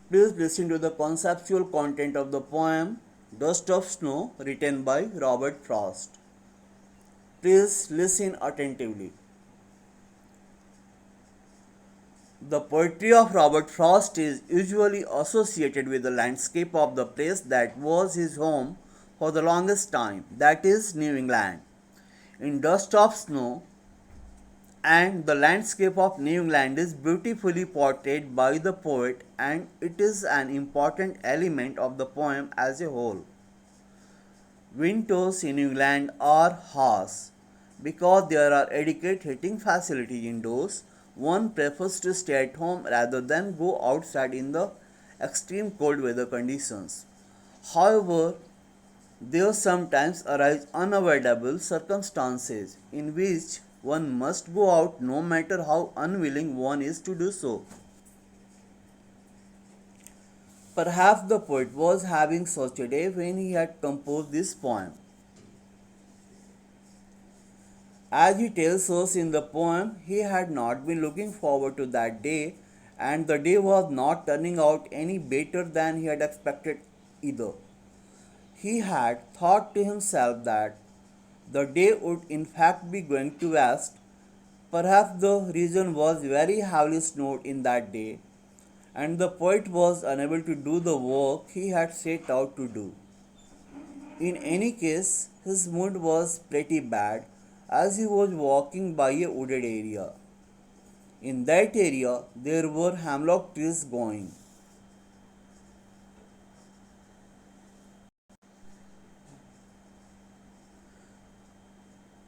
Please listen to the conceptual content of the poem Dust of Snow, written by Robert Frost. Please listen attentively. The poetry of Robert Frost is usually associated with the landscape of the place that was his home for the longest time, that is, New England. In Dust of Snow, and the landscape of New England is beautifully portrayed by the poet, and it is an important element of the poem as a whole. Winters in England are harsh. Because there are adequate heating facilities indoors, one prefers to stay at home rather than go outside in the extreme cold weather conditions. However, there sometimes arise unavoidable circumstances in which one must go out no matter how unwilling one is to do so. Perhaps the poet was having such a day when he had composed this poem. As he tells us in the poem, he had not been looking forward to that day, and the day was not turning out any better than he had expected either. He had thought to himself that the day would in fact be going to west. Perhaps the region was very heavily snowed in that day, and the poet was unable to do the work he had set out to do. In any case, his mood was pretty bad as he was walking by a wooded area. In that area, there were hemlock trees growing.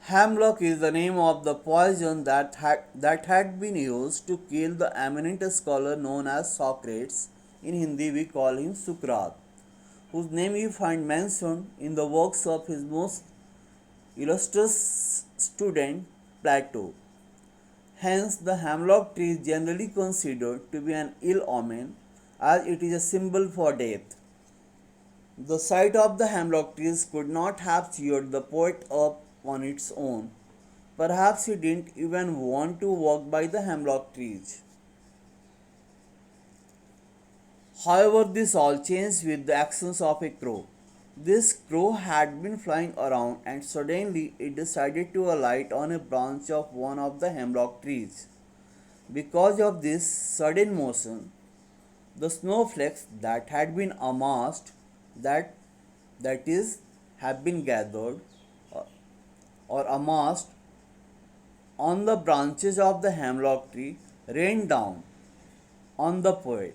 Hemlock is the name of the poison that had been used to kill the eminent scholar known as Socrates. In Hindi, we call him Sukrat, whose name we find mentioned in the works of his most illustrious student Plato. Hence, the hemlock tree is generally considered to be an ill omen as it is a symbol for death. The sight of the hemlock trees could not have cheered the poet up on its own. Perhaps he didn't even want to walk by the hemlock trees. However, this all changed with the actions of a crow. This crow had been flying around and suddenly it decided to alight on a branch of one of the hemlock trees. Because of this sudden motion, the snowflakes that had been amassed, that that is, have been gathered or amassed on the branches of the hemlock tree, rained down on the poet.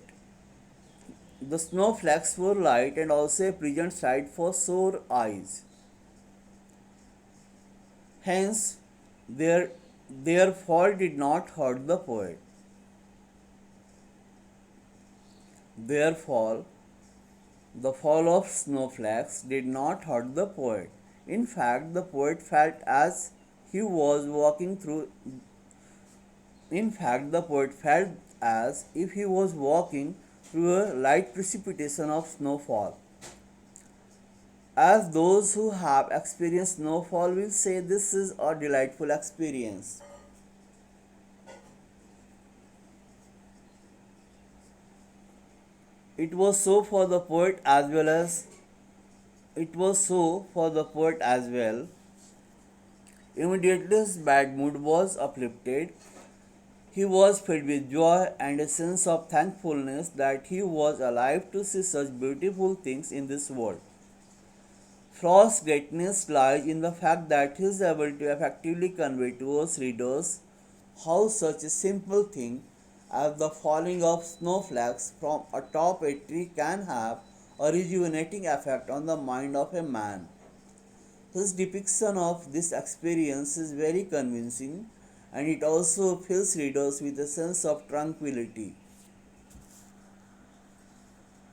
The snowflakes were light and also a pleasant sight for sore eyes. Hence, their fall did not hurt the poet. Their fall, the fall of snowflakes, did not hurt the poet. In fact, the poet felt as he was walking through. In fact, the poet felt as if he was walking through a light precipitation of snowfall. As those who have experienced snowfall will say, this is a delightful experience. It was so for the poet as well as it was so for the poet as well. Immediately his bad mood was uplifted. He was filled with joy and a sense of thankfulness that he was alive to see such beautiful things in this world. Frost's greatness lies in the fact that he is able to effectively convey to us readers how such a simple thing as the falling of snowflakes from atop a tree can have a rejuvenating effect on the mind of a man. His depiction of this experience is very convincing and it also fills readers with a sense of tranquility.